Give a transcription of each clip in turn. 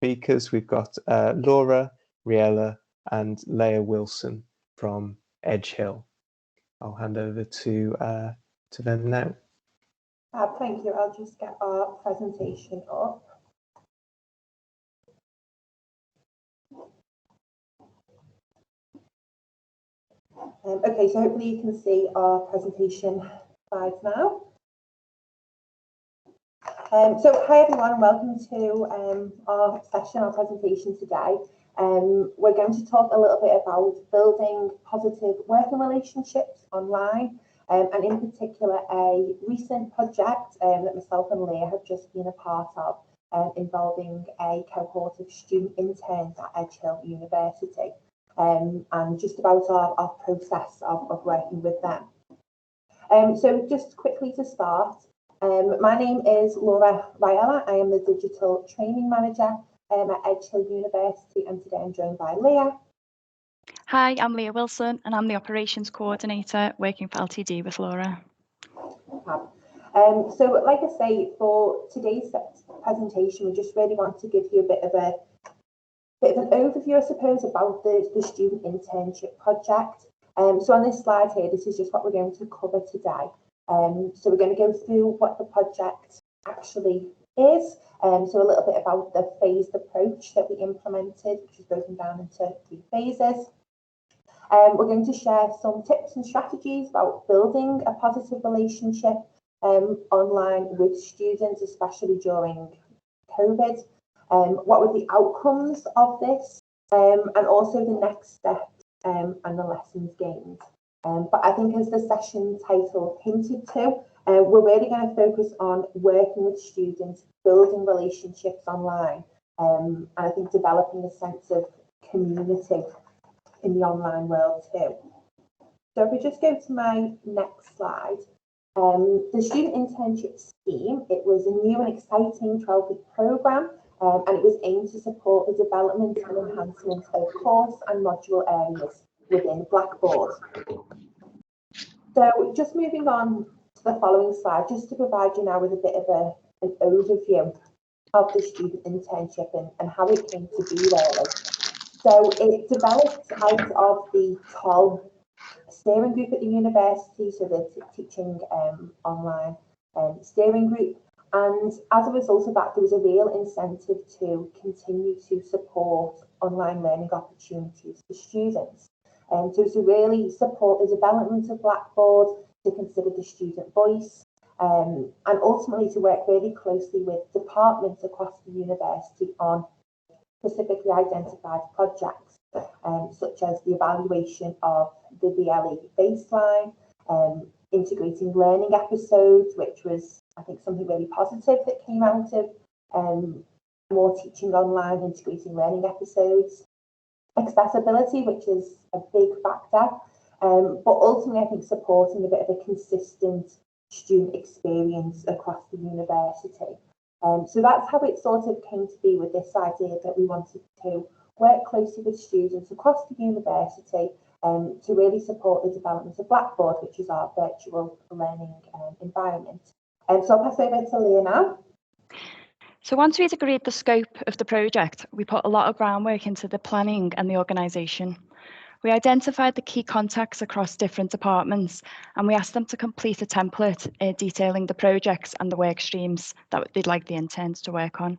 speakers. We've got Laura, Riella and Leah Wilson from Edge Hill. I'll hand over to them now. Thank you. I'll just get our presentation up. Okay, so hopefully you can see our presentation slides now. So hi everyone, and welcome to our session, our presentation today. We're going to talk a little bit about building positive working relationships online, and in particular a recent project that myself and Leah have just been a part of, involving a cohort of student interns at Edge Hill University, and just about our process of working with them. So just quickly to start, my name is Laura Riella. I am the Digital Training Manager at Edge Hill University, and today I'm joined by Leah. Hi, I'm Leah Wilson, and I'm the Operations Coordinator working for LTD with Laura. So like I say, for today's presentation, we just really want to give you a bit of an overview, I suppose, about the student internship project. So on this slide here, this is just what we're going to cover today. So we're going to go through what the project actually is, so a little bit about the phased approach that we implemented, which is broken down into 3 phases. We're going to share some tips and strategies about building a positive relationship online with students, especially during COVID. What were the outcomes of this, and also the next steps and the lessons gained. But I think, as the session title hinted to, we're really going to focus on working with students, building relationships online, and I think developing a sense of community in the online world too. So if we just go to my next slide, the student internship scheme, it was a new and exciting 12-week programme, and it was aimed to support the development and enhancement of course and module areas within Blackboard. So just moving on to the following slide, just to provide you now with a bit of an overview of the student internship and how it came to be really. So it developed out of the TOL steering group at the university, so the teaching online steering group. And as a result of that, there was a real incentive to continue to support online learning opportunities for students. So to really support the development of Blackboard, to consider the student voice, and ultimately to work really closely with departments across the university on specifically identified projects, such as the evaluation of the VLE baseline, integrating learning episodes, which was, I think, something really positive that came out of more teaching online, integrating learning episodes, accessibility, which is a big factor, but ultimately I think supporting a bit of a consistent student experience across the university. So that's how it sort of came to be with this idea that we wanted to work closely with students across the university to really support the development of Blackboard, which is our virtual learning environment. So I'll pass over to Leah now. So once we'd agreed the scope of the project, we put a lot of groundwork into the planning and the organisation. We identified the key contacts across different departments, and we asked them to complete a template detailing the projects and the work streams that they'd like the interns to work on.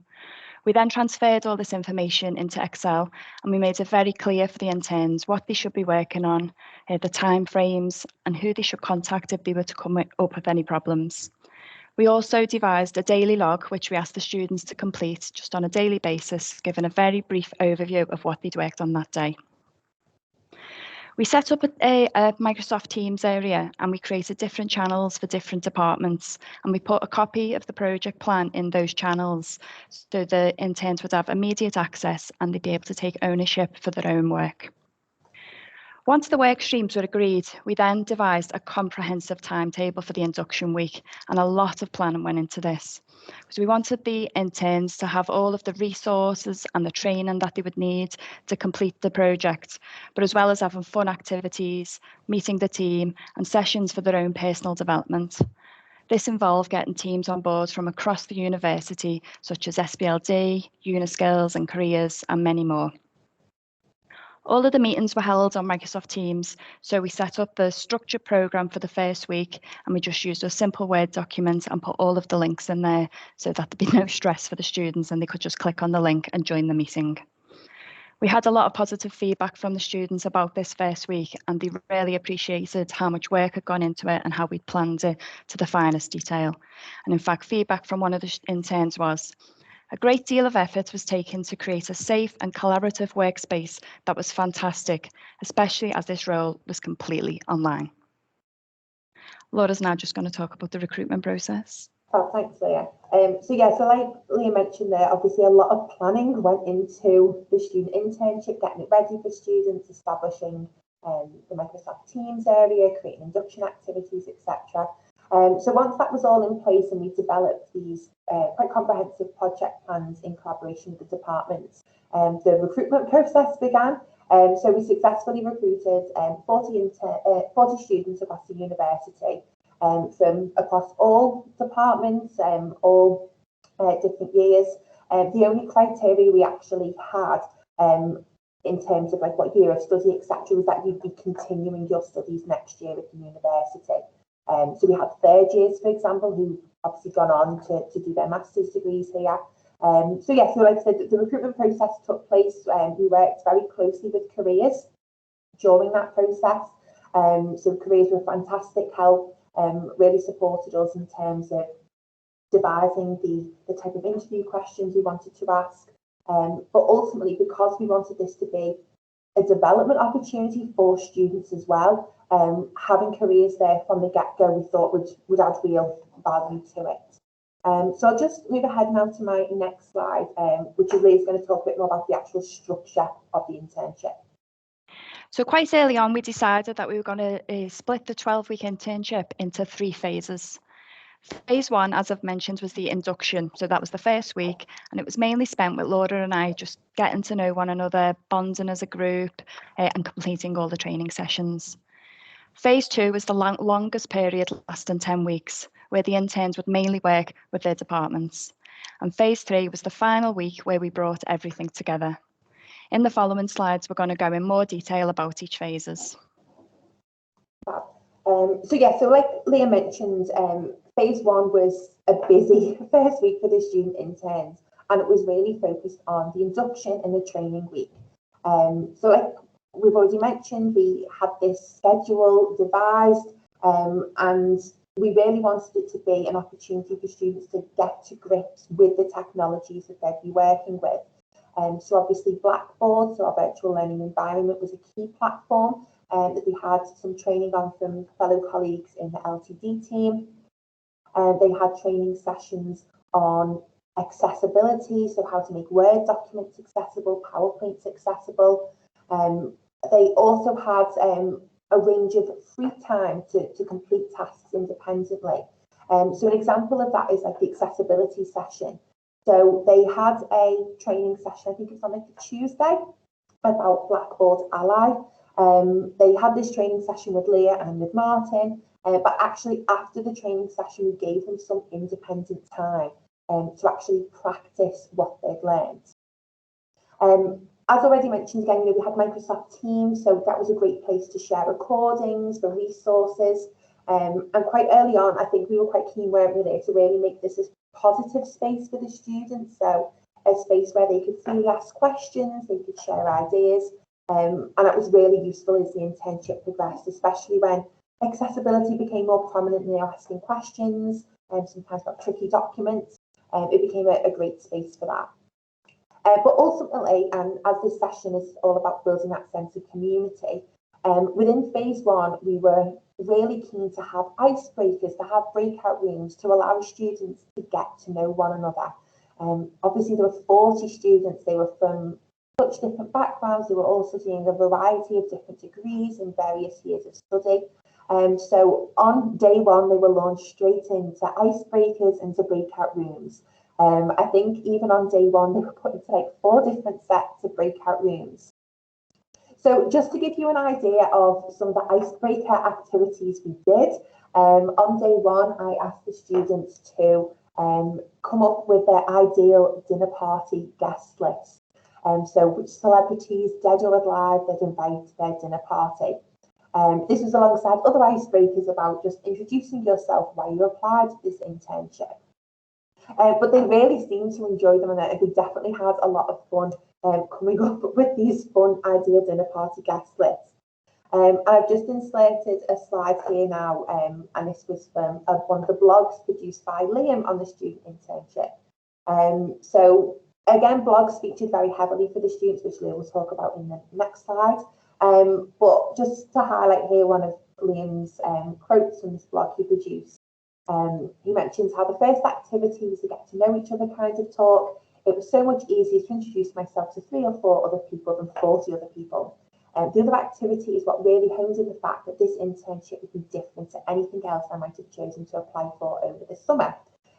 We then transferred all this information into Excel, and we made it very clear for the interns what they should be working on, the time frames, and who they should contact if they were to come up with any problems. We also devised a daily log, which we asked the students to complete just on a daily basis, giving a very brief overview of what they'd worked on that day. We set up a Microsoft Teams area, and we created different channels for different departments, and we put a copy of the project plan in those channels so the interns would have immediate access and they'd be able to take ownership for their own work. Once the work streams were agreed, we then devised a comprehensive timetable for the induction week, and a lot of planning went into this. So we wanted the interns to have all of the resources and the training that they would need to complete the project, but as well as having fun activities, meeting the team, and sessions for their own personal development. This involved getting teams on board from across the university, such as SPLD, Uniskills and Careers, and many more. All of the meetings were held on Microsoft Teams, so we set up the structured programme for the first week, and we just used a simple Word document and put all of the links in there so that there'd be no stress for the students and they could just click on the link and join the meeting. We had a lot of positive feedback from the students about this first week, and they really appreciated how much work had gone into it and how we'd planned it to the finest detail. And in fact, feedback from one of the interns was, a great deal of effort was taken to create a safe and collaborative workspace that was fantastic, especially as this role was completely online. Laura's now just going to talk about the recruitment process. Oh, thanks, Leah. So like Leah mentioned there, obviously a lot of planning went into the student internship, getting it ready for students, establishing the Microsoft Teams area, creating induction activities, etc. So once that was all in place and we developed these quite comprehensive project plans in collaboration with the departments, the recruitment process began. So we successfully recruited 40 students across the university from across all departments, all different years. The only criteria we actually had in terms of like what year of study, etc., was that you'd be continuing your studies next year at the university. So we had third years, for example, who obviously gone on to do their master's degrees here. So like I said, the recruitment process took place. We worked very closely with Careers during that process. So Careers were fantastic help, really supported us in terms of devising the type of interview questions we wanted to ask. But ultimately, because we wanted this to be a development opportunity for students as well, having Careers there from the get-go we thought would add real value to it. So I'll just move ahead now to my next slide, which is Leah's going to talk a bit more about the actual structure of the internship. So quite early on, we decided that we were going to split the 12-week internship into 3 phases. Phase 1, as I've mentioned, was the induction. So that was the first week, and it was mainly spent with Laura and I just getting to know one another, bonding as a group, and completing all the training sessions. Phase 2 was the longest period, lasting 10 weeks, where the interns would mainly work with their departments. And phase 3 was the final week where we brought everything together. In the following slides, we're going to go in more detail about each phases. So like Leah mentioned, phase 1 was a busy first week for the student interns, and it was really focused on the induction and the training week. So like we've already mentioned, we had this schedule devised, and we really wanted it to be an opportunity for students to get to grips with the technologies that they'd be working with. So obviously Blackboard, so our virtual learning environment, was a key platform that we had some training on from fellow colleagues in the LTD team. They had training sessions on accessibility, so how to make Word documents accessible, PowerPoints accessible. They also had a range of free time to complete tasks independently. So an example of that is like the accessibility session. So they had a training session, I think it was on like a Tuesday, about Blackboard Ally. They had this training session with Leah and with Martin, but actually after the training session, we gave them some independent time to actually practice what they'd learned. As already mentioned, again, we had Microsoft Teams, so that was a great place to share recordings, for resources. And quite early on, I think we were quite keen, weren't we, there, to really make this a positive space for the students. So a space where they could freely ask questions, they could share ideas. And that was really useful as the internship progressed, especially when accessibility became more prominent and they were asking questions, and sometimes about tricky documents. It became a great space for that. But ultimately, and as this session is all about building that sense of community, within phase 1, we were really keen to have icebreakers, to have breakout rooms, to allow students to get to know one another. Obviously, there were 40 students. They were from such different backgrounds. They were all studying a variety of different degrees in various years of study. So on day 1, they were launched straight into icebreakers and to breakout rooms. I think even on day 1, they were put into like 4 different sets of breakout rooms. So just to give you an idea of some of the icebreaker activities we did, on day one, I asked the students to come up with their ideal dinner party guest list. So which celebrities, dead or alive, they'd invite to their dinner party. This was alongside other icebreakers about just introducing yourself, why you applied to this internship. But they really seemed to enjoy them, and they definitely had a lot of fun coming up with these fun ideal dinner party guest lists. I've just inserted a slide here now, and this was from one of the blogs produced by Liam on the student internship. So again, blogs featured very heavily for the students, which Leah will talk about in the next slide. But just to highlight here one of Liam's quotes from this blog he produced. He mentions how the first activity was a get to know each other kind of talk. It was so much easier to introduce myself to 3 or 4 other people than 40 other people. The other activity is what really honed in the fact that this internship would be different to anything else I might have chosen to apply for over the summer.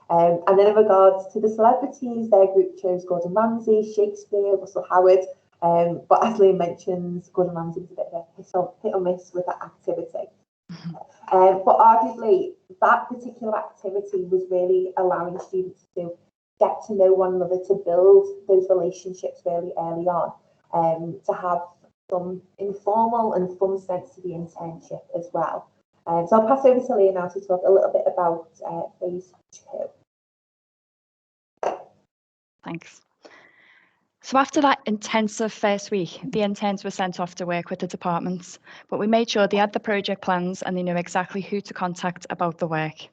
And then in regards to the celebrities, their group chose Gordon Ramsay, Shakespeare, Russell Howard. But as Liam mentions, Gordon Ramsay was a bit of a hit or miss with that activity. But arguably, that particular activity was really allowing students to get to know one another, to build those relationships really early on, to have some informal and fun sense to the internship as well. So I'll pass over to Leah now to talk a little bit about phase 2. Thanks. So after that intensive first week, the interns were sent off to work with the departments, but we made sure they had the project plans and they knew exactly who to contact about the work.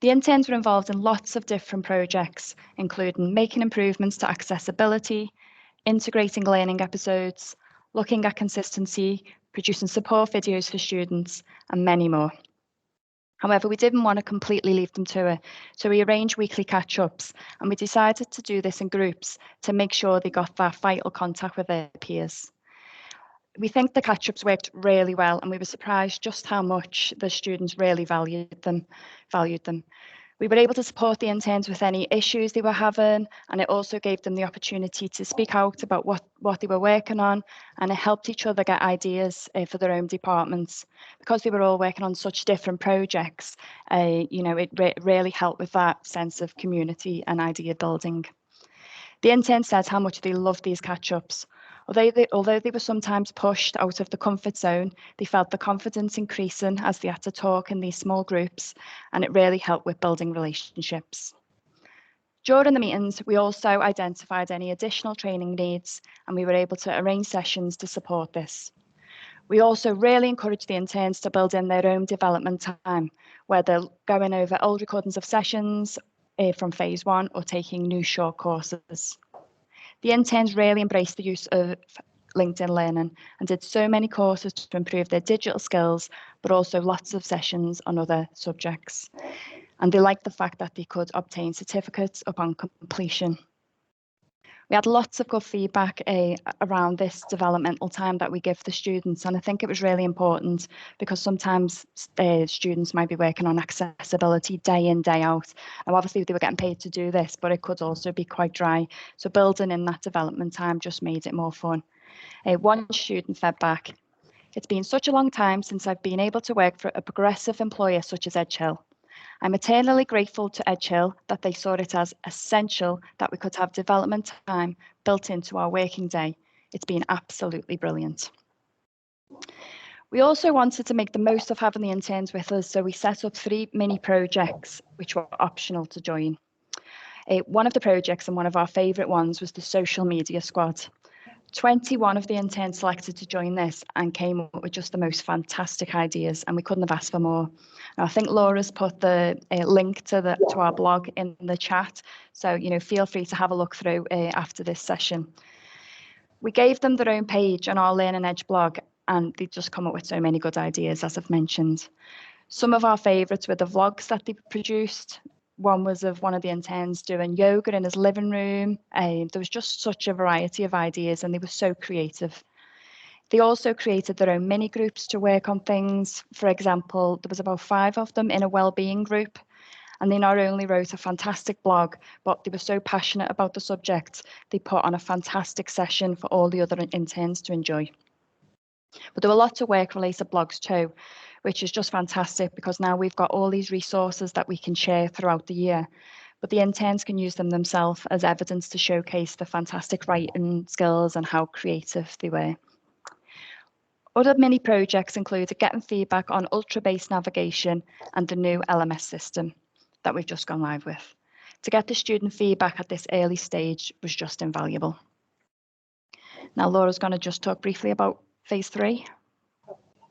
The interns were involved in lots of different projects, including making improvements to accessibility, integrating learning episodes, looking at consistency, producing support videos for students, and many more. However, we didn't want to completely leave them to it, so we arranged weekly catch-ups, and we decided to do this in groups to make sure they got that vital contact with their peers. We think the catch-ups worked really well, and we were surprised just how much the students really valued them. We were able to support the interns with any issues they were having, and it also gave them the opportunity to speak out about what they were working on, and it helped each other get ideas for their own departments. Because they were all working on such different projects, it really helped with that sense of community and idea building. The interns said how much they loved these catch-ups. Although they were sometimes pushed out of the comfort zone, they felt the confidence increasing as they had to talk in these small groups, and it really helped with building relationships. During the meetings, we also identified any additional training needs, and we were able to arrange sessions to support this. We also really encouraged the interns to build in their own development time, whether going over old recordings of sessions from phase 1 or taking new short courses. The interns really embraced the use of LinkedIn Learning and did so many courses to improve their digital skills, but also lots of sessions on other subjects. And they liked the fact that they could obtain certificates upon completion. We had lots of good feedback around this developmental time that we give the students, and I think it was really important because sometimes students might be working on accessibility day in, day out. Now, obviously, they were getting paid to do this, but it could also be quite dry. So building in that development time just made it more fun. One student fed back, "It's been such a long time since I've been able to work for a progressive employer such as Edge Hill. I'm eternally grateful to Edge Hill that they saw it as essential that we could have development time built into our working day. It's been absolutely brilliant." We also wanted to make the most of having the interns with us, so we set up 3 mini projects which were optional to join. One of the projects and one of our favourite ones was the social media squad. 21 of the interns selected to join this and came up with just the most fantastic ideas, and we couldn't have asked for more. Now, I think Laura's put the link to our blog in the chat, so feel free to have a look through after this session. We gave them their own page on our Learning Edge blog, and they just come up with so many good ideas, as I've mentioned. Some of our favourites were the vlogs that they produced. One was of one of the interns doing yoga in his living room. There was just such a variety of ideas, and they were so creative. They also created their own mini groups to work on things. For example, there was about 5 of them in a wellbeing group, and they not only wrote a fantastic blog, but they were so passionate about the subject, they put on a fantastic session for all the other interns to enjoy. But there were lots of work-related blogs too, which is just fantastic because now we've got all these resources that we can share throughout the year. But the interns can use them themselves as evidence to showcase the fantastic writing skills and how creative they were. Other mini projects included getting feedback on ultra-based navigation and the new LMS system that we've just gone live with. To get the student feedback at this early stage was just invaluable. Now Laura's going to just talk briefly about phase 3.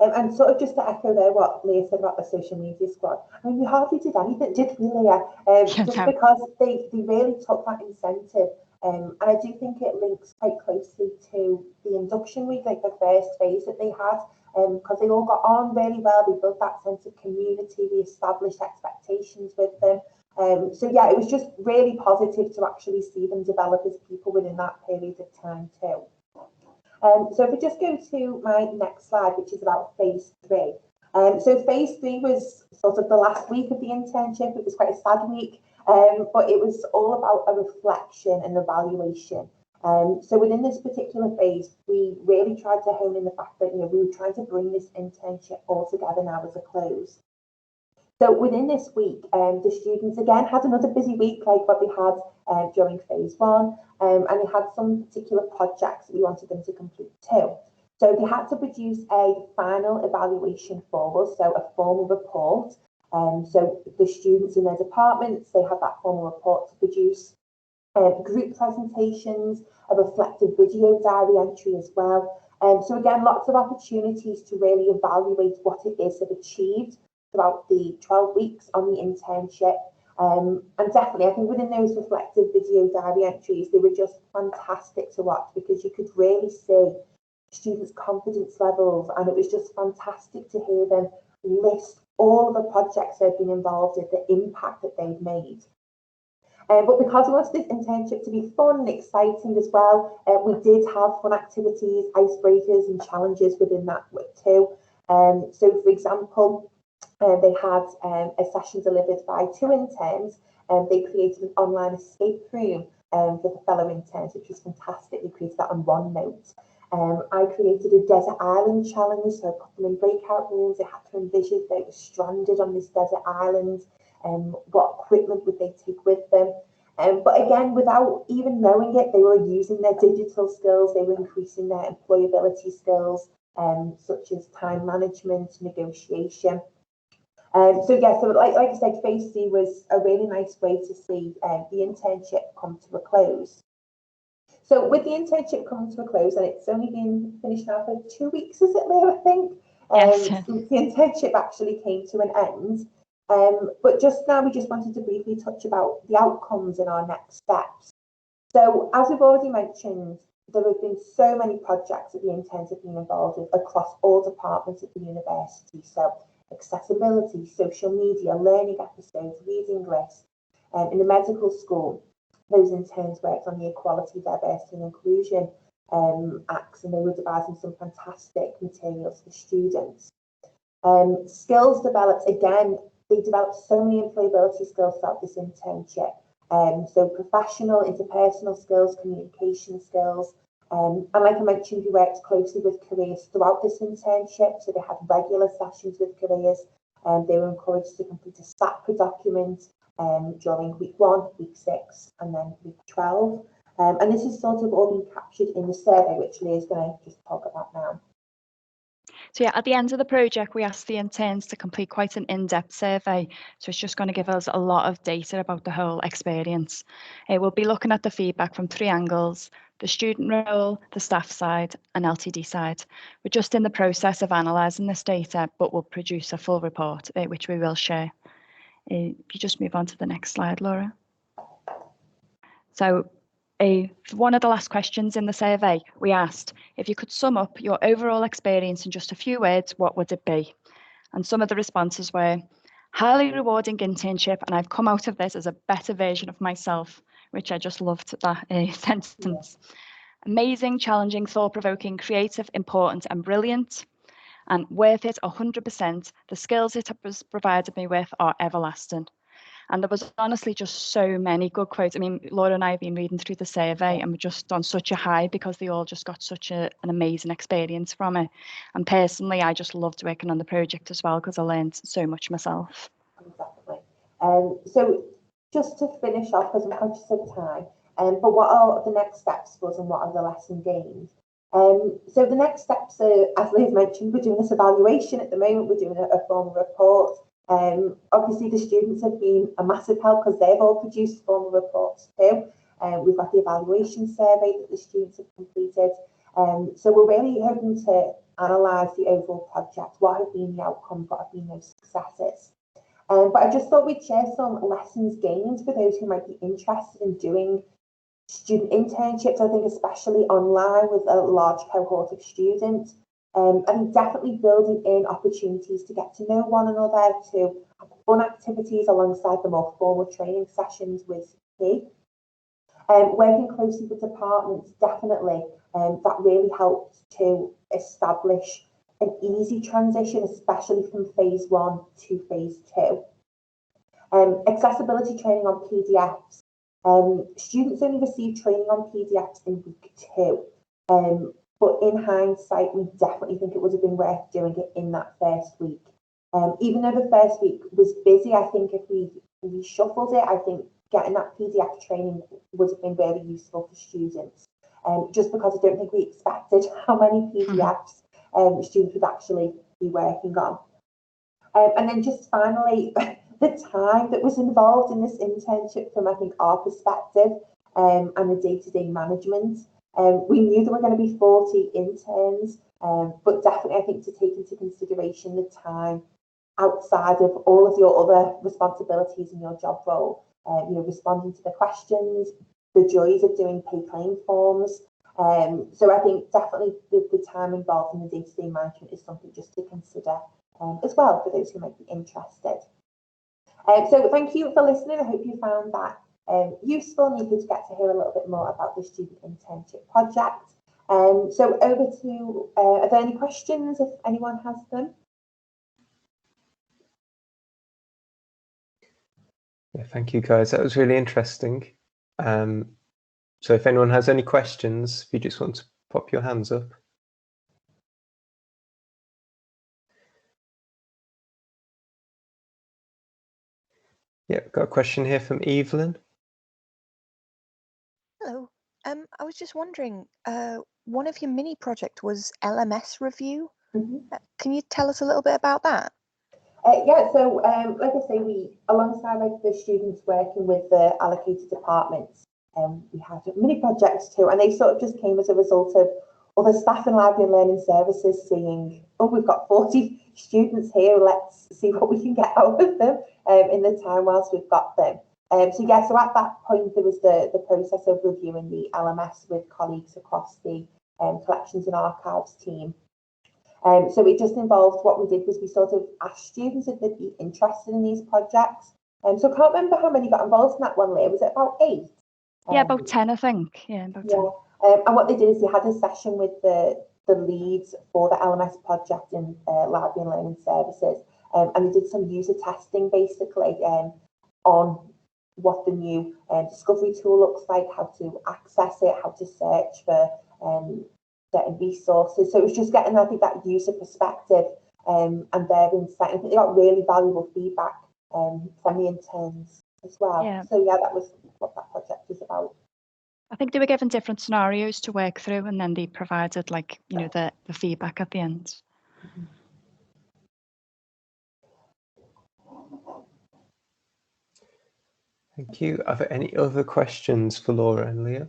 And sort of just to echo there what Leah said about the social media squad, I mean, we hardly did anything, did we, Leah? Just because they really took that incentive. And I do think it links quite closely to the induction week, like the first phase that they had, because they all got on really well. They built that sense of community, they established expectations with them. So yeah, it was just really positive to actually see them develop as people within that period of time too. So if we just go to my next slide, which is about phase 3. So phase 3 was sort of the last week of the internship. It was quite a sad week, but it was all about a reflection and evaluation. So within this particular phase, we really tried to hone in the fact that, you know, we were trying to bring this internship all together now as a close. So within this week, the students again had another busy week like what they had during phase 1, and they had some particular projects that we wanted them to complete too. So they had to produce a final evaluation for us, so a formal report. So the students in their departments, they had that formal report to produce. Group presentations, a reflective video diary entry as well. So again, lots of opportunities to really evaluate what it is they've achieved throughout the 12 weeks on the internship. And definitely, I think within those reflective video diary entries, they were just fantastic to watch because you could really see students' confidence levels, and it was just fantastic to hear them list all the projects they've been involved in, the impact that they've made. But because we wanted this internship to be fun and exciting as well, we did have fun activities, icebreakers and challenges within that too. So for example, they had a session delivered by 2 interns, and they created an online escape room for the fellow interns, which was fantastic. They created that on OneNote. I created a desert island challenge, so I put them in breakout rooms. They had to envision they were stranded on this desert island, what equipment would they take with them. But again, without even knowing it, they were using their digital skills, they were increasing their employability skills, such as time management, negotiation. So yeah, so like I said, phase 3 was a really nice way to see the internship come to a close. So with the internship coming to a close, and it's only been finished now for 2 weeks, is it, Leah, I think? Yes. The internship actually came to an end. But just now, we just wanted to briefly touch about the outcomes and our next steps. So as we've already mentioned, there have been so many projects that the interns have been involved with across all departments at the university. So accessibility, social media, learning episodes, reading lists. In the medical school, those interns worked on the Equality, Diversity and Inclusion Acts, and they were devising some fantastic materials for students. Skills developed, again, they developed so many employability skills throughout this internship. So professional, interpersonal skills, communication skills. And like I mentioned, we worked closely with careers throughout this internship. So they had regular sessions with careers, and they were encouraged to complete a SAPRA document during week 1, week 6, and then week 12. And this is sort of all being captured in the survey, which Leah is going to just talk about now. So yeah, at the end of the project, we asked the interns to complete quite an in-depth survey. So it's just going to give us a lot of data about the whole experience. We'll be looking at the feedback from 3 angles: the student role, the staff side, and LTD side. We're just in the process of analysing this data, but we'll produce a full report, which we will share. If you just move on to the next slide, Laura. So one of the last questions in the survey, we asked, if you could sum up your overall experience in just a few words, what would it be? And some of the responses were, highly rewarding internship, and I've come out of this as a better version of myself, which I just loved that sentence. Amazing, challenging, thought-provoking, creative, important, and brilliant. And worth it 100%. The skills it has provided me with are everlasting. And there was honestly just so many good quotes. I mean, Laura and I have been reading through the survey and we're just on such a high because they all just got such an amazing experience from it. And personally, I just loved working on the project as well because I learned so much myself. Definitely. So just to finish off, because I'm conscious of time, but what are the next steps for us and what are the lessons gained? So the next steps are, as Liz mentioned, we're doing this evaluation at the moment, we're doing a formal report. Obviously the students have been a massive help because they've all produced formal reports too. We've got the evaluation survey that the students have completed. So we're really hoping to analyse the overall project, what have been the outcomes, what have been those successes. But I just thought we'd share some lessons gained for those who might be interested in doing student internships, I think especially online with a large cohort of students. I think definitely building in opportunities to get to know one another, to have fun activities alongside the more formal training sessions was key. Working closely with departments, definitely, that really helped to establish an easy transition, especially from phase 1 to phase 2. Accessibility training on PDFs. Students only receive training on PDFs in week 2, but in hindsight, we definitely think it would have been worth doing it in that first week. Even though the first week was busy, I think if we shuffled it, I think getting that PDF training would have been really useful for students. Just because I don't think we expected how many PDFs students would actually be working on. And then just finally, the time that was involved in this internship from, I think, our perspective and the day-to-day management. We knew there were going to be 40 interns, but definitely I think to take into consideration the time outside of all of your other responsibilities in your job role, responding to the questions, the joys of doing pay claim forms. So I think definitely the time involved in the day-to-day management is something just to consider as well for those who might be interested. So thank you for listening. I hope you found that useful and you could get to hear a little bit more about the student internship project. So over to, are there any questions if anyone has them? Yeah, thank you guys. That was really interesting. So if anyone has any questions, if you just want to pop your hands up. Yeah, got a question here from Evelyn. Hello. I was just wondering, one of your mini project was LMS review. Can you tell us a little bit about that? Yeah, so like I say, we, alongside like the students working with the allocated departments, we had mini projects too, and they sort of just came as a result of other staff in library and learning services seeing, oh, we've got 40 students here, let's see what we can get out of them in the time whilst we've got them. So yeah, so at that point there was the process of reviewing the LMS with colleagues across the collections and archives team. So it just involved, what we did was we sort of asked students if they'd be interested in these projects. So I can't remember how many got involved in that one, Leah. Was it about 8? Yeah, about 10, I think. Yeah, about 10. And what they did is they had a session with the leads for the LMS project in library and learning services. And they did some user testing basically on what the new discovery tool looks like, how to access it, how to search for certain resources. So it was just getting, I think, that user perspective and their insight. I think they got really valuable feedback from the interns as well. Yeah. So yeah, that was what that project was about. I think they were given different scenarios to work through, and then they provided, like, you know, the feedback at the end. Thank you. Are there any other questions for Laura and Leah?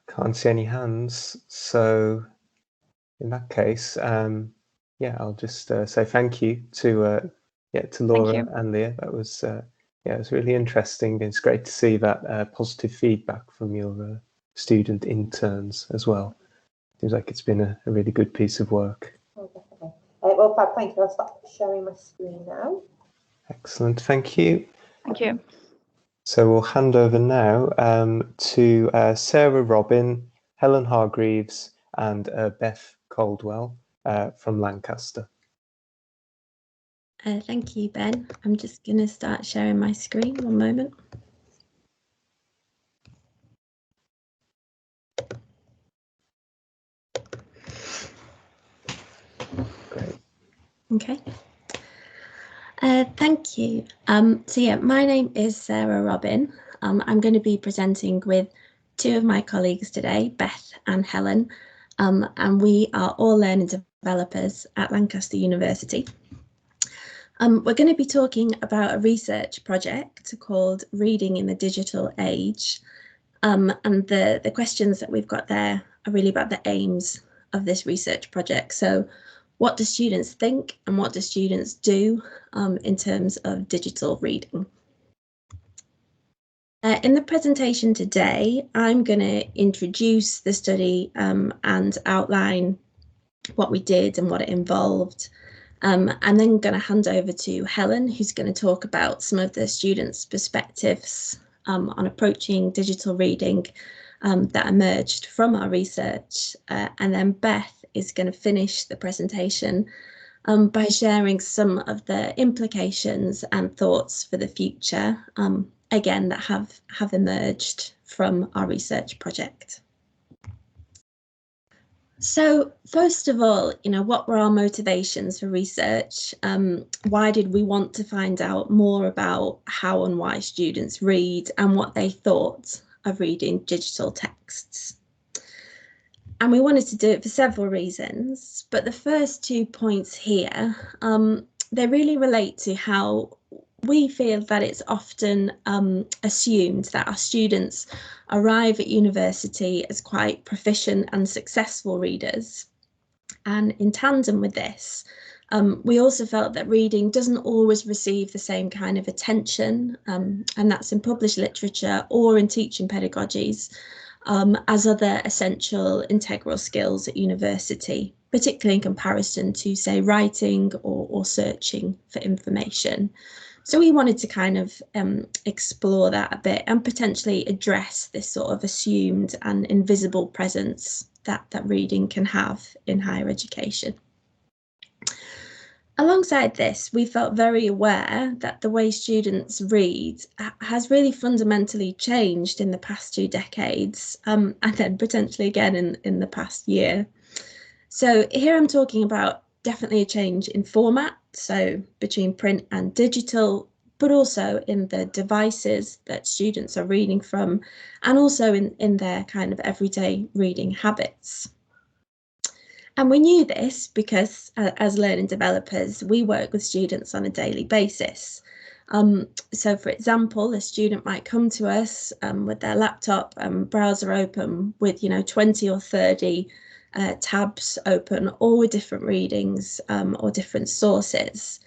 Can't see any hands, so in that case, yeah, I'll just say thank you to Laura and Leah. That was it was really interesting. It's great to see that positive feedback from your student interns as well. Seems like it's been a really good piece of work. Oh, definitely. Well, Fab, thank you. I'll stop sharing my screen now. Excellent, thank you. Thank you. So we'll hand over now to Sarah, Robin, Helen Hargreaves and Beth Caldwell from Lancaster. Thank you, Ben. I'm just going to start sharing my screen. One moment. Great. Okay. Thank you. So yeah, my name is Sarah Robin. I'm going to be presenting with two of my colleagues today, Beth and Helen, and we are all learning developers at Lancaster University. We're going to be talking about a research project called Reading in the Digital Age. And the questions that we've got there are really about the aims of this research project. So what do students think and what do students do in terms of digital reading? In the presentation today, I'm going to introduce the study and outline what we did and what it involved. And then going to hand over to Helen, who's going to talk about some of the students' perspectives on approaching digital reading that emerged from our research. And then Beth is going to finish the presentation by sharing some of the implications and thoughts for the future, again, that have emerged from our research project. So first of all, what were our motivations for research? Why did we want to find out more about how and why students read and what they thought of reading digital texts? And we wanted to do it for several reasons, but the first 2 points here, they really relate to how we feel that it's often assumed that our students arrive at university as quite proficient and successful readers. And in tandem with this, we also felt that reading doesn't always receive the same kind of attention, and that's in published literature or in teaching pedagogies, as other essential integral skills at university, particularly in comparison to, say, writing or searching for information. So we wanted to kind of explore that a bit and potentially address this sort of assumed and invisible presence that reading can have in higher education. Alongside this, we felt very aware that the way students read has really fundamentally changed in the past 2 decades, and then potentially again in the past year. So here I'm talking about definitely a change in format, so between print and digital, but also in the devices that students are reading from, and also in their kind of everyday reading habits. And we knew this because as learning developers, we work with students on a daily basis. So for example, a student might come to us with their laptop and browser open with 20 or 30 tabs open, all with different readings or different sources.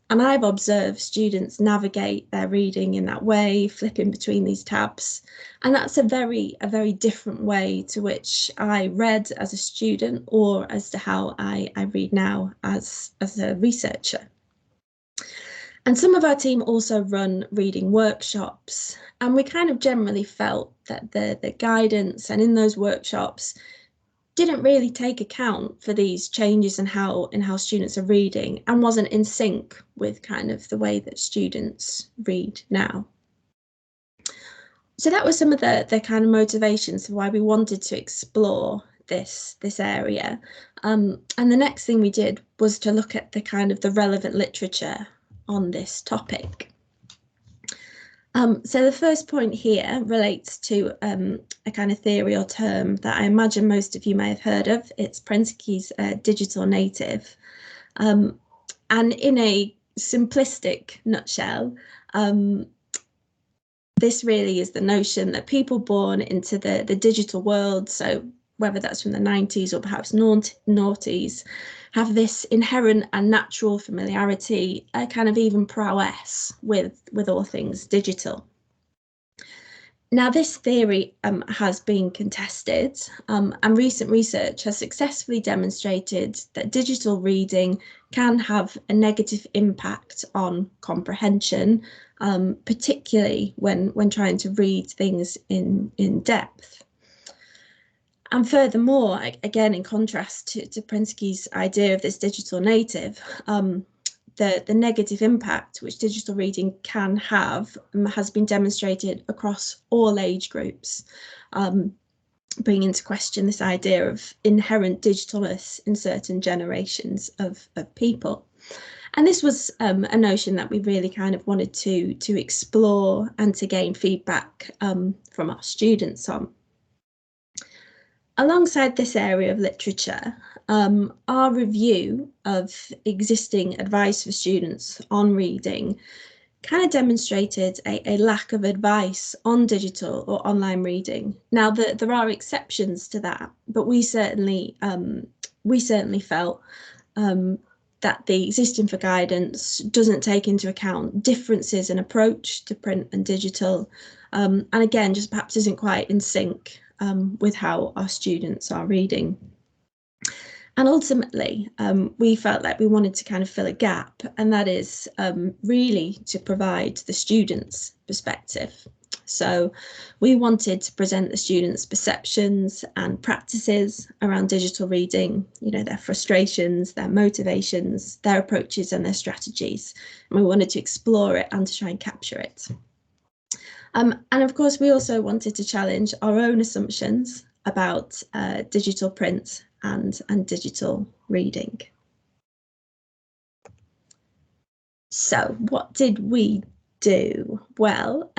And I've observed students navigate their reading in that way, flipping between these tabs. And that's a very different way to which I read as a student or as to how I read now as a researcher. And some of our team also run reading workshops, and we kind of generally felt that the guidance and in those workshops didn't really take account for these changes in how students are reading and wasn't in sync with kind of the way that students read now. So that was some of the kind of motivations for why we wanted to explore this area. And the next thing we did was to look at the relevant literature on this topic. So the first point here relates to a kind of theory or term that I imagine most of you may have heard of. It's Prensky's digital native. And in a simplistic nutshell, this really is the notion that people born into the digital world, so whether that's from the 90s or perhaps noughties, have this inherent and natural familiarity, a kind of even prowess with all things digital. Now, this theory has been contested, and recent research has successfully demonstrated that digital reading can have a negative impact on comprehension, particularly when trying to read things in depth. And furthermore, again, in contrast to Prensky's idea of this digital native, the negative impact which digital reading can have has been demonstrated across all age groups, bringing into question this idea of inherent digitalness in certain generations of people. And this was a notion that we really kind of wanted to explore and to gain feedback from our students on. Alongside this area of literature, our review of existing advice for students on reading kind of demonstrated a lack of advice on digital or online reading. Now, there are exceptions to that, but we certainly felt that the existing for guidance doesn't take into account differences in approach to print and digital, and again, just perhaps isn't quite in sync with how our students are reading. And ultimately, we felt like we wanted to kind of fill a gap, and that is really to provide the students' perspective. So we wanted to present the students' perceptions and practices around digital reading, you know, their frustrations, their motivations, their approaches and their strategies. And we wanted to explore it and to try and capture it. And of course, we also wanted to challenge our own assumptions about digital print and digital reading. So what did we do? Well,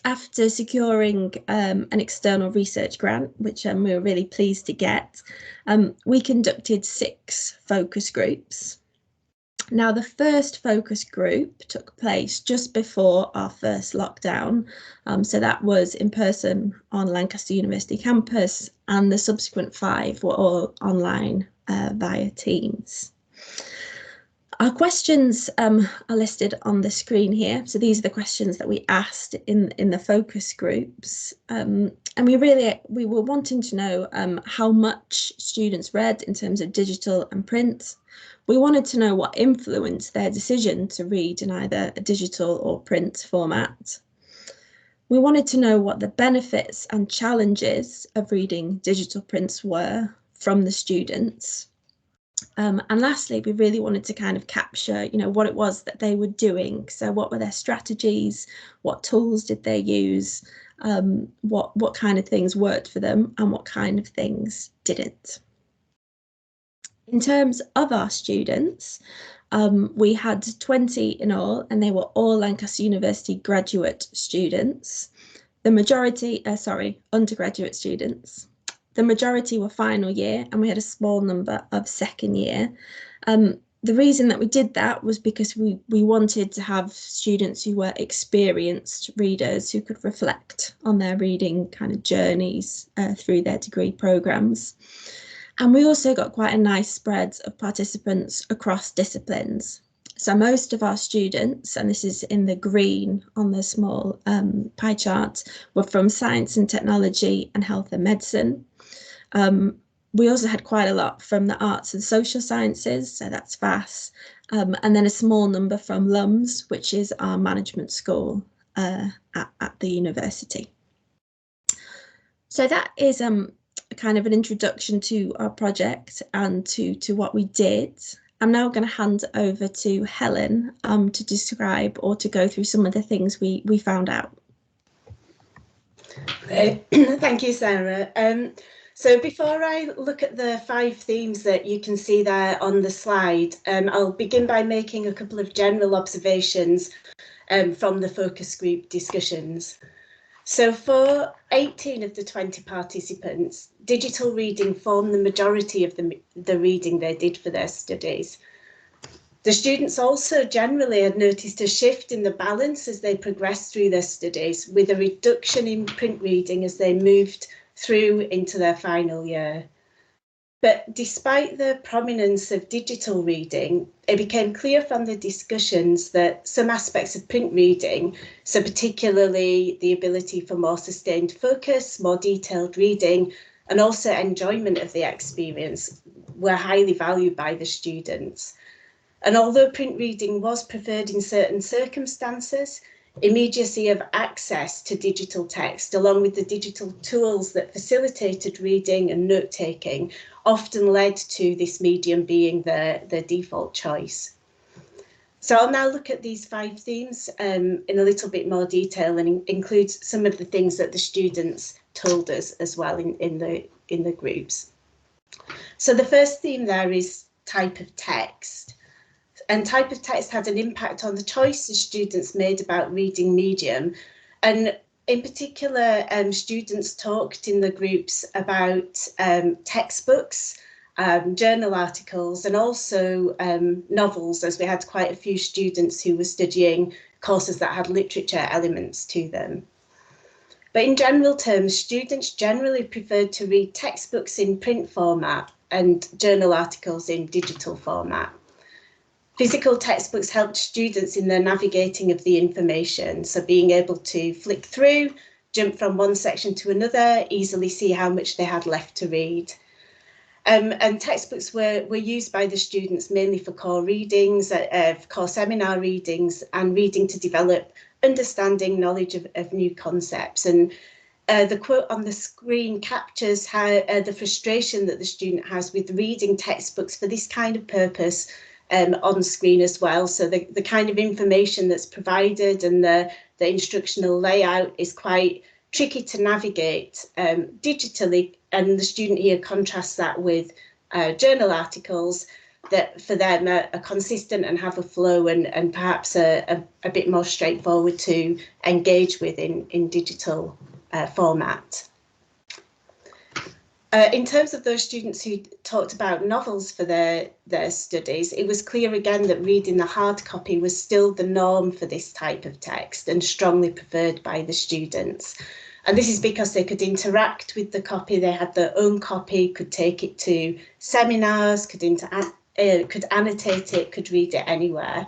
after securing an external research grant, which we were really pleased to get, we conducted 6 focus groups. Now, the first focus group took place just before our first lockdown. So that was in person on Lancaster University campus, and the subsequent 5 were all online via Teams. Our questions are listed on the screen here. So these are the questions that we asked in the focus groups. And we were wanting to know how much students read in terms of digital and print. We wanted to know what influenced their decision to read in either a digital or print format. We wanted to know what the benefits and challenges of reading digital prints were from the students. And lastly, we really wanted to kind of capture, you know, what it was that they were doing. So what were their strategies? What tools did they use? What kind of things worked for them and what kind of things didn't? In terms of our students, we had 20 in all, and they were all Lancaster University graduate students. The majority, undergraduate students. The majority were final year, and we had a small number of second year. The reason that we did that was because we wanted to have students who were experienced readers who could reflect on their reading kind of journeys through their degree programmes. And we also got quite a nice spread of participants across disciplines. So most of our students, and this is in the green on the small pie chart, were from science and technology and health and medicine. We also had quite a lot from the arts and social sciences, so that's FAS, and then a small number from LUMS, which is our management school at the university. So that is kind of an introduction to our project and to what we did. I'm now going to hand over to Helen to describe or to go through some of the things we found out. Thank you, Sarah. So before I look at the 5 themes that you can see there on the slide, I'll begin by making a couple of general observations from the focus group discussions. So for 18 of the 20 participants, digital reading formed the majority of the reading they did for their studies. The students also generally had noticed a shift in the balance as they progressed through their studies, with a reduction in print reading as they moved through into their final year. But despite the prominence of digital reading, it became clear from the discussions that some aspects of print reading, so particularly the ability for more sustained focus, more detailed reading, and also enjoyment of the experience, were highly valued by the students. And although print reading was preferred in certain circumstances, immediacy of access to digital text, along with the digital tools that facilitated reading and note-taking, often led to this medium being the default choice. So I'll now look at these 5 themes in a little bit more detail and include some of the things that the students told us as well in the groups. So the first theme there is type of text. And type of text had an impact on the choices students made about reading medium. And in particular, students talked in the groups about textbooks, journal articles, and also novels, as we had quite a few students who were studying courses that had literature elements to them. But in general terms, students generally preferred to read textbooks in print format and journal articles in digital format. Physical textbooks helped students in their navigating of the information, so being able to flick through, jump from one section to another, easily see how much they had left to read. And textbooks were used by the students mainly for core readings, core seminar readings, and reading to develop understanding, knowledge of new concepts. And the quote on the screen captures how the frustration that the student has with reading textbooks for this kind of purpose on screen as well. So the kind of information that's provided and the instructional layout is quite tricky to navigate digitally, and the student here contrasts that with journal articles that for them are consistent and have a flow and perhaps a bit more straightforward to engage with in digital format. In terms of those students who talked about novels for their studies, it was clear again that reading the hard copy was still the norm for this type of text and strongly preferred by the students. And this is because they could interact with the copy, they had their own copy, could take it to seminars, could annotate it, could read it anywhere.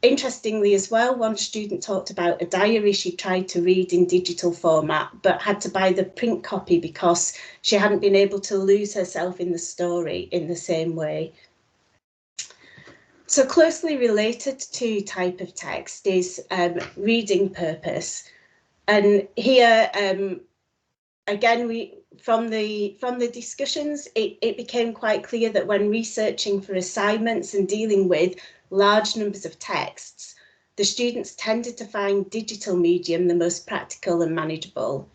Interestingly as well, one student talked about a diary she tried to read in digital format, but had to buy the print copy because she hadn't been able to lose herself in the story in the same way. So closely related to type of text is reading purpose. And here, again, from the discussions, it became quite clear that when researching for assignments and dealing with large numbers of texts, the students tended to find digital medium the most practical and manageable.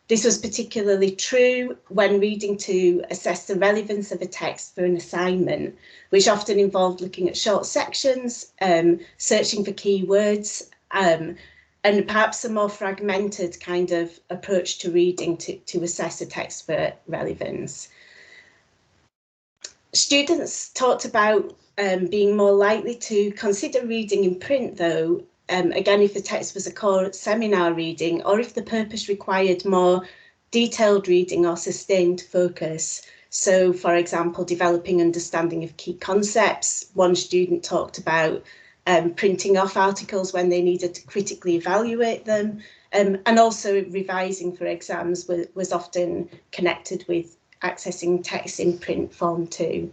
This was particularly true when reading to assess the relevance of a text for an assignment, which often involved looking at short sections, searching for keywords, and perhaps a more fragmented kind of approach to reading to assess a text for relevance. Students talked about being more likely to consider reading in print, though, again, if the text was a core seminar reading, or if the purpose required more detailed reading or sustained focus. So, for example, developing understanding of key concepts. One student talked about printing off articles when they needed to critically evaluate them, and also revising for exams was often connected with accessing text in print form too.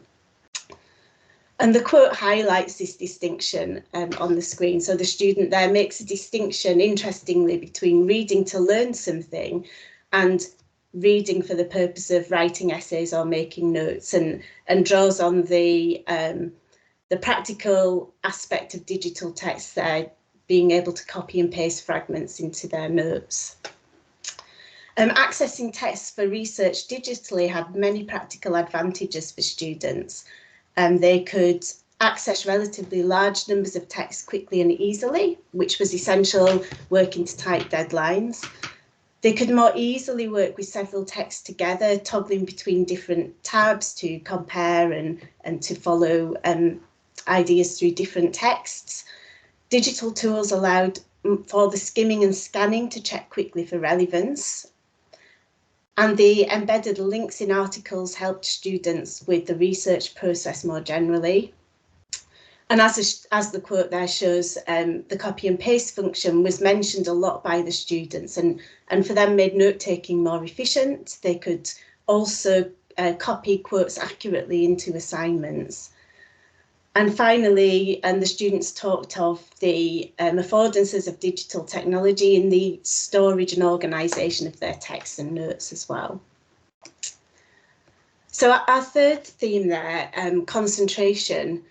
And the quote highlights this distinction on the screen. So the student there makes a distinction, interestingly, between reading to learn something and reading for the purpose of writing essays or making notes, and draws on the practical aspect of digital text there, being able to copy and paste fragments into their notes. Accessing texts for research digitally had many practical advantages for students. They could access relatively large numbers of text quickly and easily, which was essential working to tight deadlines. They could more easily work with several texts together, toggling between different tabs to compare and to follow ideas through different texts. Digital tools allowed for the skimming and scanning to check quickly for relevance. And the embedded links in articles helped students with the research process more generally. And as the quote there shows, the copy and paste function was mentioned a lot by the students, and for them made note-taking more efficient. They could also copy quotes accurately into assignments. And finally, the students talked of the affordances of digital technology in the storage and organisation of their texts and notes as well. So our third theme there, concentration,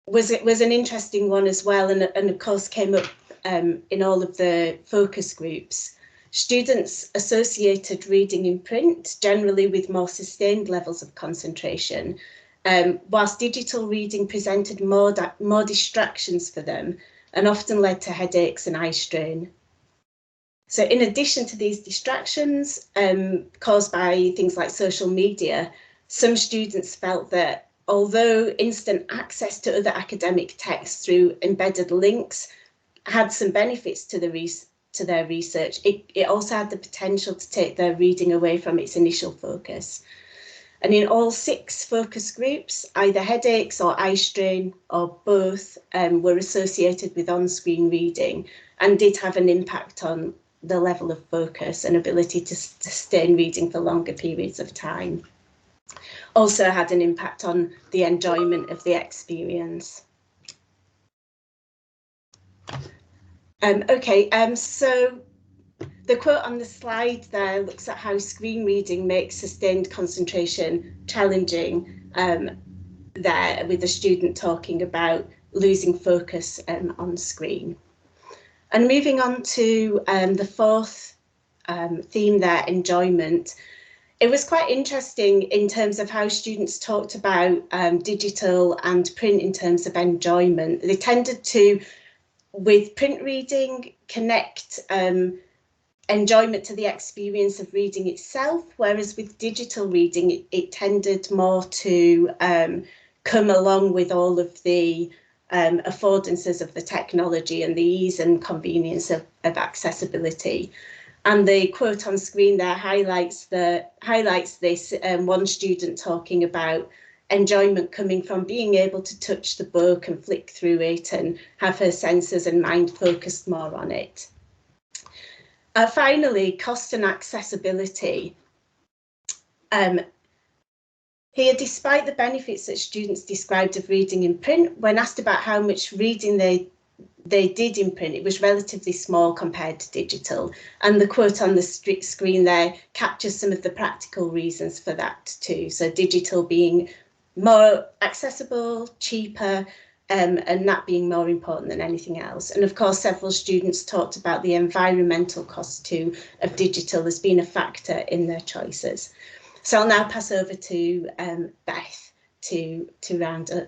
was an interesting one as well, and of course came up in all of the focus groups. Students associated reading in print generally with more sustained levels of concentration, whilst digital reading presented more distractions for them and often led to headaches and eye strain. So in addition to these distractions caused by things like social media, some students felt that although instant access to other academic texts through embedded links had some benefits to their research, it also had the potential to take their reading away from its initial focus. And in all 6 focus groups, either headaches or eye strain or both were associated with on-screen reading and did have an impact on the level of focus and ability to sustain reading for longer periods of time. Also had an impact on the enjoyment of the experience. So the quote on the slide there looks at how screen reading makes sustained concentration challenging, there with the student talking about losing focus on screen. And moving on to the fourth theme there, enjoyment. It was quite interesting in terms of how students talked about digital and print in terms of enjoyment. They tended to, with print reading, connect enjoyment to the experience of reading itself, whereas with digital reading, it tended more to come along with all of the affordances of the technology and the ease and convenience of accessibility. And the quote on screen there highlights this, one student talking about enjoyment coming from being able to touch the book and flick through it and have her senses and mind focused more on it. Finally, cost and accessibility. Here, despite the benefits that students described of reading in print, when asked about how much reading they did in print, it was relatively small compared to digital. And the quote on the screen there captures some of the practical reasons for that too. So digital being more accessible, cheaper, and that being more important than anything else. And of course, several students talked about the environmental cost too of digital as being a factor in their choices. So I'll now pass over to Beth to round up.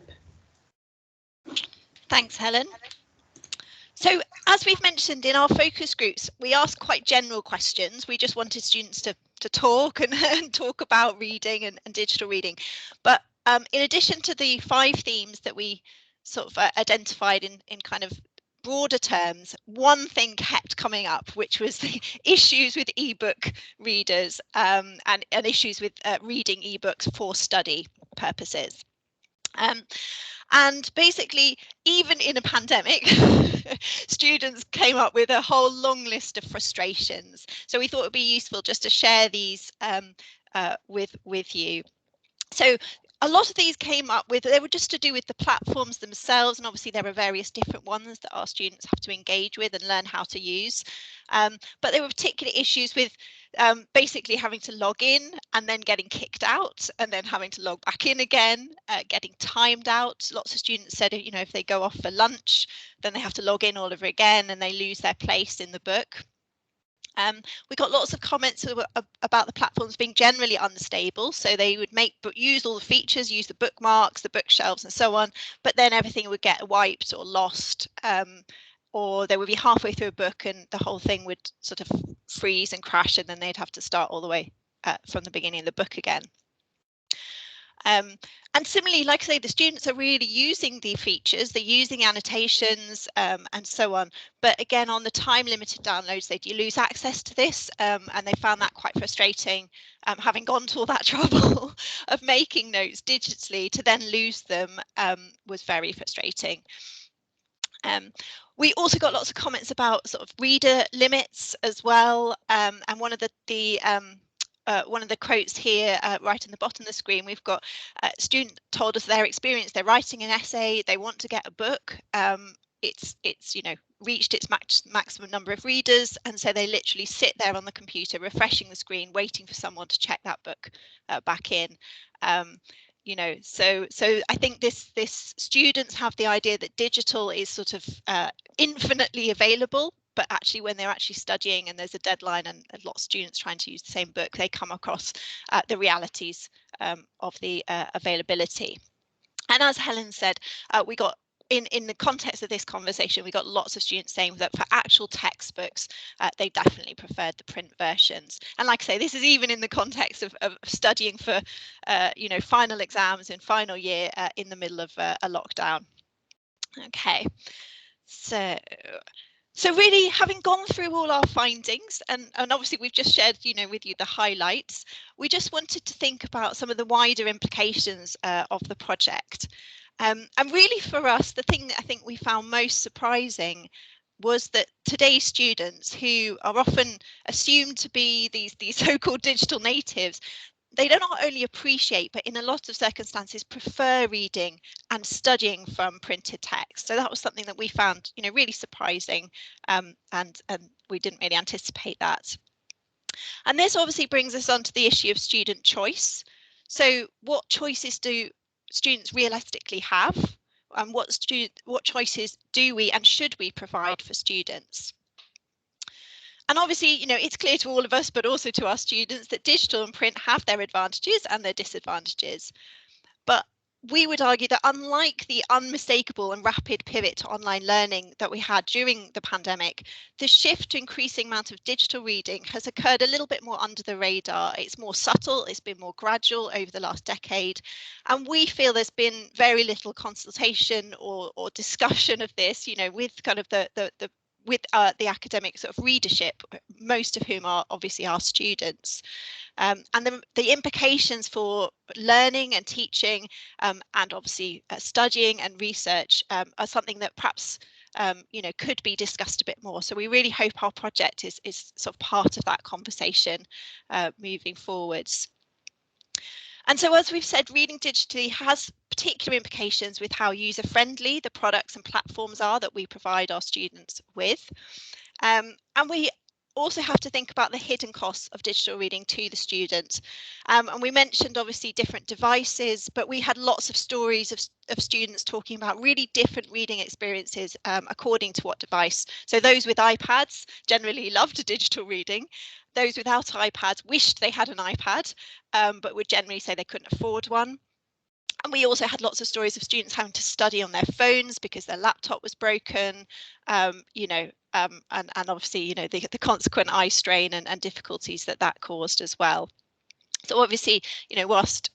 Thanks, Helen. So as we've mentioned in our focus groups, we ask quite general questions. We just wanted students to talk and talk about reading and digital reading. But in addition to the 5 themes that we sort of identified in kind of broader terms, one thing kept coming up, which was the issues with ebook readers and issues with reading ebooks for study purposes. And basically, even in a pandemic, students came up with a whole long list of frustrations. So we thought it would be useful just to share these with you. So a lot of these came up with, they were just to do with the platforms themselves, and obviously there are various different ones that our students have to engage with and learn how to use. But there were particular issues with basically having to log in and then getting kicked out and then having to log back in again, getting timed out. Lots of students said, you know, if they go off for lunch, then they have to log in all over again and they lose their place in the book. We got lots of comments about the platforms being generally unstable, so they would use all the features, use the bookmarks, the bookshelves and so on, but then everything would get wiped or lost, or they would be halfway through a book and the whole thing would sort of freeze and crash, and then they'd have to start all the way from the beginning of the book again. And similarly, like I say, the students are really using the features, they're using annotations and so on. But again, on the time limited downloads, they do lose access to this, and they found that quite frustrating. Having gone to all that trouble of making notes digitally, to then lose them was very frustrating. We also got lots of comments about sort of reader limits as well. And one of the one of the quotes here right in the bottom of the screen. We've got a student told us their experience. They're writing an essay. They want to get a book. It's reached its maximum number of readers, and so they literally sit there on the computer refreshing the screen, waiting for someone to check that book back in. So I think this students have the idea that digital is sort of infinitely available, but actually when they're actually studying and there's a deadline and lots of students trying to use the same book, they come across the realities of the availability. And as Helen said, we got in the context of this conversation, we got lots of students saying that for actual textbooks, they definitely preferred the print versions. And like I say, this is even in the context of studying for, final exams in final year in the middle of a lockdown. Okay, so really, having gone through all our findings, and obviously we've just shared, with you the highlights, we just wanted to think about some of the wider implications of the project. And really for us, the thing that I think we found most surprising was that today's students, who are often assumed to be these so-called digital natives, they don't not only appreciate, but in a lot of circumstances prefer reading and studying from printed text. So that was something that we found, really surprising, and we didn't really anticipate that. And this obviously brings us on to the issue of student choice. So what choices do students realistically have, and what choices do we and should we provide for students? And obviously, it's clear to all of us, but also to our students, that digital and print have their advantages and their disadvantages. But we would argue that unlike the unmistakable and rapid pivot to online learning that we had during the pandemic, the shift to increasing amount of digital reading has occurred a little bit more under the radar. It's more subtle, it's been more gradual over the last decade. And we feel there's been very little consultation or discussion of this, with kind of the academic sort of readership, most of whom are obviously our students. And the implications for learning and teaching, and obviously studying and research are something that perhaps could be discussed a bit more. So we really hope our project is sort of part of that conversation moving forwards. And so, as we've said, reading digitally has particular implications with how user-friendly the products and platforms are that we provide our students with. And we also have to think about the hidden costs of digital reading to the student. And we mentioned obviously different devices, but we had lots of stories of students talking about really different reading experiences according to what device. So those with iPads generally loved digital reading. Those without iPads wished they had an iPad, but would generally say they couldn't afford one. And we also had lots of stories of students having to study on their phones because their laptop was broken, and obviously, the consequent eye strain and difficulties that caused as well. So obviously, whilst,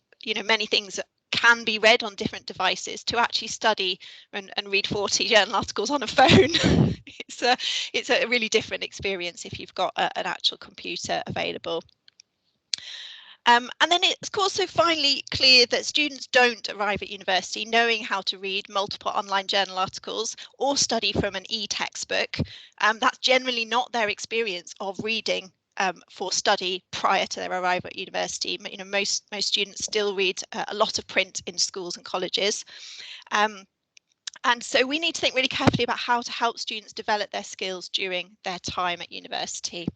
many things can be read on different devices, to actually study and read 40 journal articles on a phone, it's a really different experience if you've got an actual computer available. And then it's also finally clear that students don't arrive at university knowing how to read multiple online journal articles or study from an e-textbook. That's generally not their experience of reading for study prior to their arrival at university. Most students still read a lot of print in schools and colleges. And so we need to think really carefully about how to help students develop their skills during their time at university.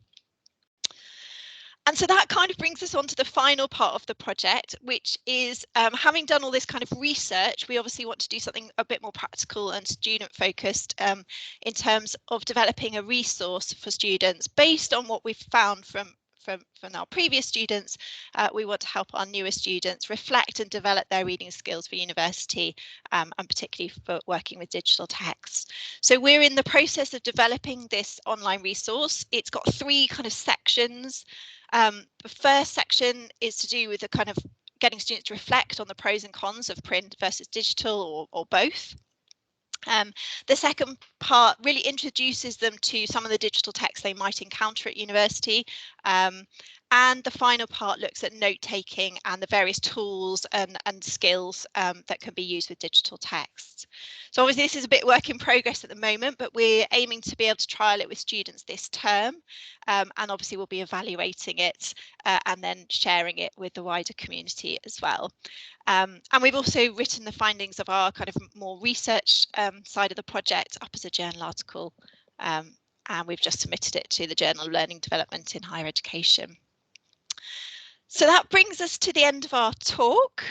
And so that kind of brings us on to the final part of the project, which is having done all this kind of research, we obviously want to do something a bit more practical and student focused in terms of developing a resource for students based on what we've found from our previous students. We want to help our newer students reflect and develop their reading skills for university, and particularly for working with digital texts. So we're in the process of developing this online resource. It's got 3 kind of sections. The first section is to do with the kind of getting students to reflect on the pros and cons of print versus digital or both. The second part really introduces them to some of the digital texts they might encounter at university, And the final part looks at note-taking and the various tools and skills that can be used with digital texts. So obviously this is a bit work in progress at the moment, but we're aiming to be able to trial it with students this term. And obviously we'll be evaluating it and then sharing it with the wider community as well. And we've also written the findings of our kind of more research side of the project up as a journal article. And we've just submitted it to the Journal of Learning Development in Higher Education. So that brings us to the end of our talk.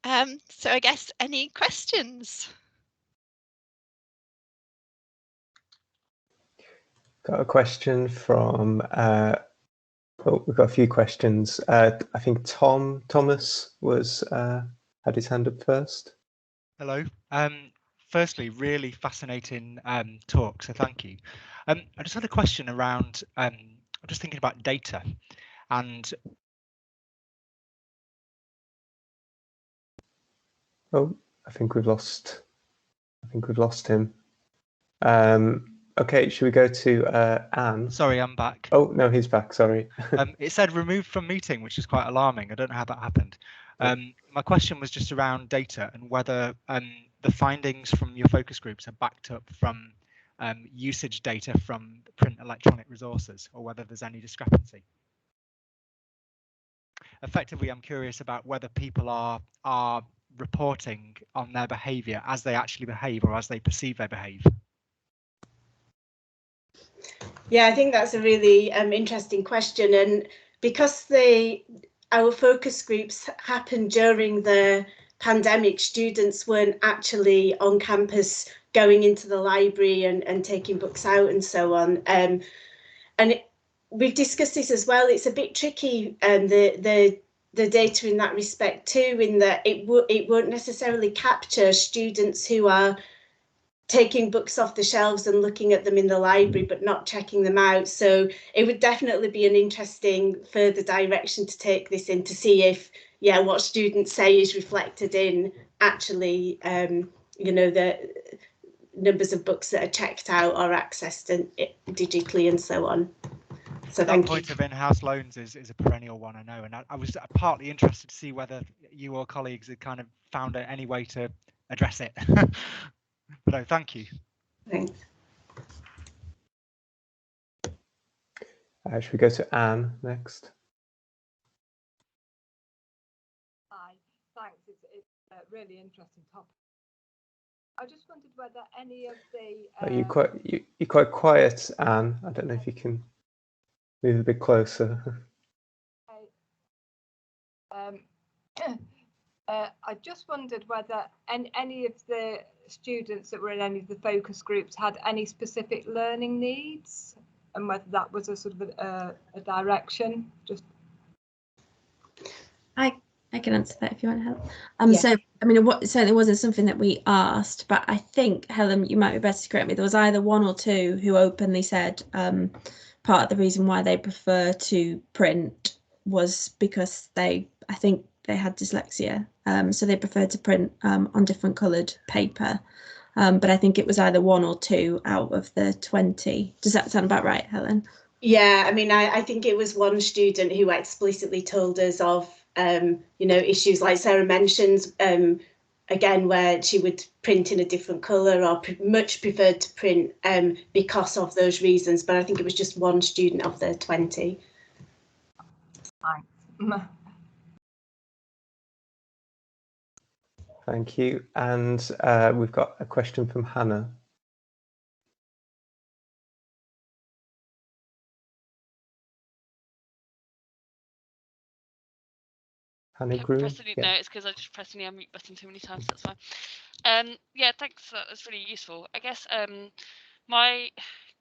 So I guess any questions? Got a question from, we've got a few questions. I think Thomas had his hand up first. Hello. Firstly, really fascinating talk, so thank you. I just had a question around, I'm just thinking about data and... Oh, I think we've lost him. Okay, should we go to Anne? Sorry, I'm back. Oh, no, he's back, sorry. It said removed from meeting, which is quite alarming. I don't know how that happened. My question was just around data and whether the findings from your focus groups are backed up from usage data from print electronic resources, or whether there's any discrepancy. Effectively, I'm curious about whether people are reporting on their behaviour as they actually behave or as they perceive they behave. Yeah, I think that's a really interesting question, and because our focus groups happened during the pandemic, students weren't actually on campus going into the library and taking books out and so on. We've discussed this as well. It's a bit tricky, the data in that respect too, in that it won't necessarily capture students who are taking books off the shelves and looking at them in the library but not checking them out. So it would definitely be an interesting further direction to take this in, to see if what students say is reflected in actually the numbers of books that are checked out or accessed digitally and so on. So that point of in-house loans is a perennial one, I know, and I was partly interested to see whether you or colleagues had kind of found any way to address it. But no, thank you. Thanks. Should we go to Anne next? Hi, thanks. It's a really interesting topic. I just wondered whether any of the... You're quite quiet, Anne. I don't know if you can move a bit closer. I just wondered whether any of the students that were in any of the focus groups had any specific learning needs, and whether that was a sort of a direction. Just I can answer that if you want to help. So I mean, it certainly wasn't something that we asked, but I think, Helen, you might be better to correct me. There was either one or two who openly said part of the reason why they prefer to print was because I think they had dyslexia, so they preferred to print on different coloured paper. But I think it was either one or two out of the 20. Does that sound about right, Helen? Yeah, I mean, I think it was one student who explicitly told us of, issues like Sarah mentions, again, where she would print in a different colour or much preferred to print because of those reasons. But I think it was just one student of the 20. Thanks. Thank you. And we've got a question from Hannah. Hannah Grew? Pressing no, it's because I just pressed the unmute button too many times. That's fine. Yeah, thanks. That's really useful. I guess my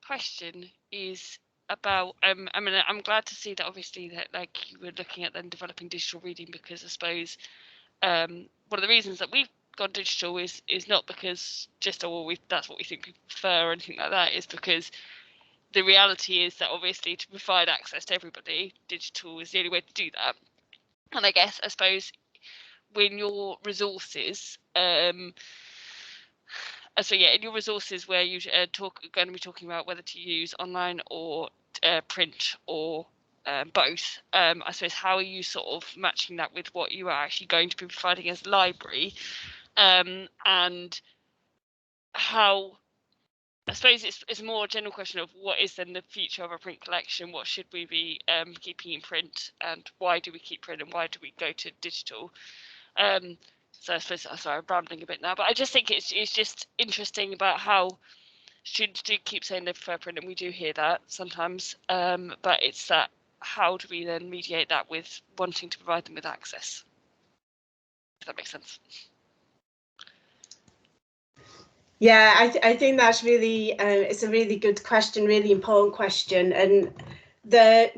question is about. I mean, I'm glad to see that obviously that like you were looking at then developing digital reading, because I suppose one of the reasons that we've gone digital is not because just that's what we think people prefer or anything like that. Is because the reality is that obviously to provide access to everybody, digital is the only way to do that. And I suppose when your resources, in your resources where you going to be talking about whether to use online or print or both. I suppose, how are you sort of matching that with what you are actually going to be providing as a library, and how, I suppose it's a more general question of what is then the future of a print collection? What should we be keeping in print, and why do we keep print, and why do we go to digital? So I suppose, sorry, I'm rambling a bit now, but I just think it's just interesting about how students do keep saying they prefer print, and we do hear that sometimes, but it's that, how do we then mediate that with wanting to provide them with access? If that makes sense. Yeah, I think that's really, it's a really good question, really important question. And the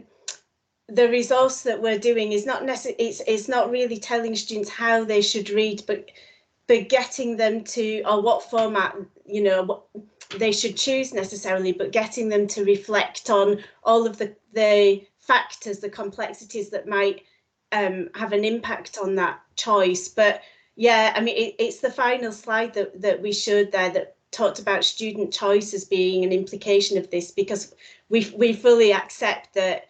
resource that we're doing is not necessarily, it's not really telling students how they should read, but getting them to, or what format, you know, what they should choose necessarily, but getting them to reflect on all of the factors, the complexities that might have an impact on that choice. But yeah, I mean, it's the final slide that we showed there that talked about student choice as being an implication of this, because we fully accept that,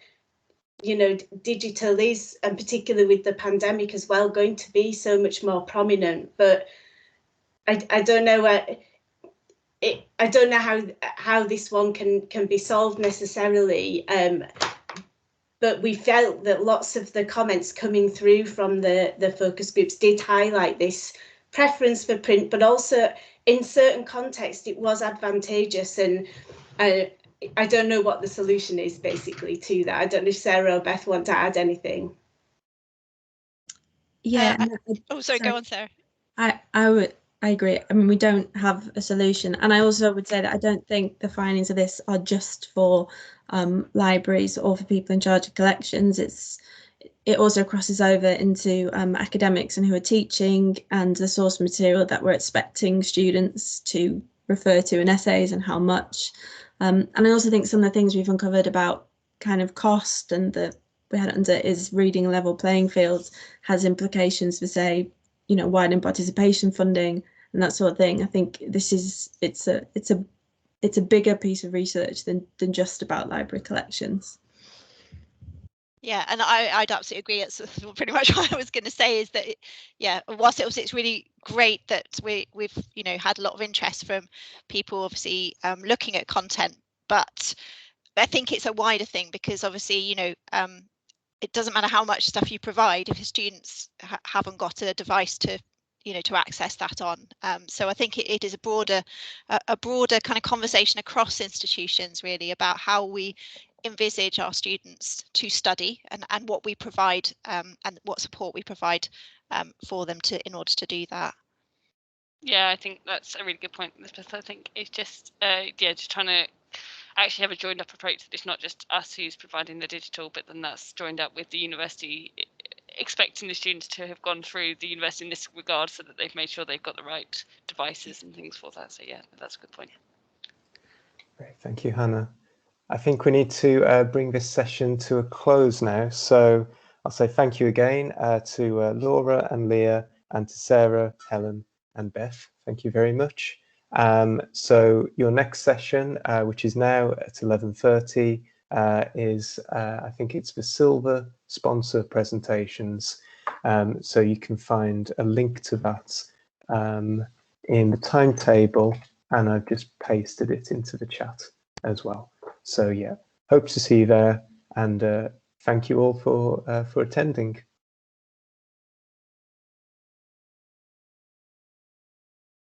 you know, digital is, and particularly with the pandemic as well, going to be so much more prominent. But I don't know I don't know how this one can be solved necessarily. But we felt that lots of the comments coming through from the focus groups did highlight this preference for print, but also in certain contexts it was advantageous. And I don't know what the solution is basically to that. I don't know if Sarah or Beth want to add anything. Yeah. Sorry, go on, Sarah. I agree. I mean, we don't have a solution. And I also would say that I don't think the findings of this are just for libraries or for people in charge of collections. It also crosses over into academics and who are teaching, and the source material that we're expecting students to refer to in essays and how much. And I also think some of the things we've uncovered about kind of cost and we had under is reading level playing fields has implications for, say, you know, widening participation funding and that sort of thing. I think this is it's a bigger piece of research than just about library collections. Yeah, and I'd absolutely agree. It's pretty much what I was going to say, is that whilst it's really great that we've you know had a lot of interest from people obviously looking at content, but I think it's a wider thing, because obviously, you know, it doesn't matter how much stuff you provide if the students haven't got a device to, you know, to access that on. So I think it is a broader kind of conversation across institutions, really, about how we envisage our students to study and what we provide and what support we provide for them in order to do that. Yeah, I think that's a really good point, Elizabeth. I think it's just just trying to actually have a joined up approach, that it's not just us who's providing the digital, but then that's joined up with the university, expecting the students to have gone through the university in this regard, so that they've made sure they've got the right devices and things for that. So yeah, that's a good point. Great, thank you, Hannah. I think we need to bring this session to a close now. So I'll say thank you again to Laura and Leah, and to Sarah, Helen and Beth. Thank you very much. So your next session, which is now at 11:30, is I think it's the silver sponsor presentations. So you can find a link to that in the timetable, and I've just pasted it into the chat as well. So yeah, hope to see you there, and thank you all for attending.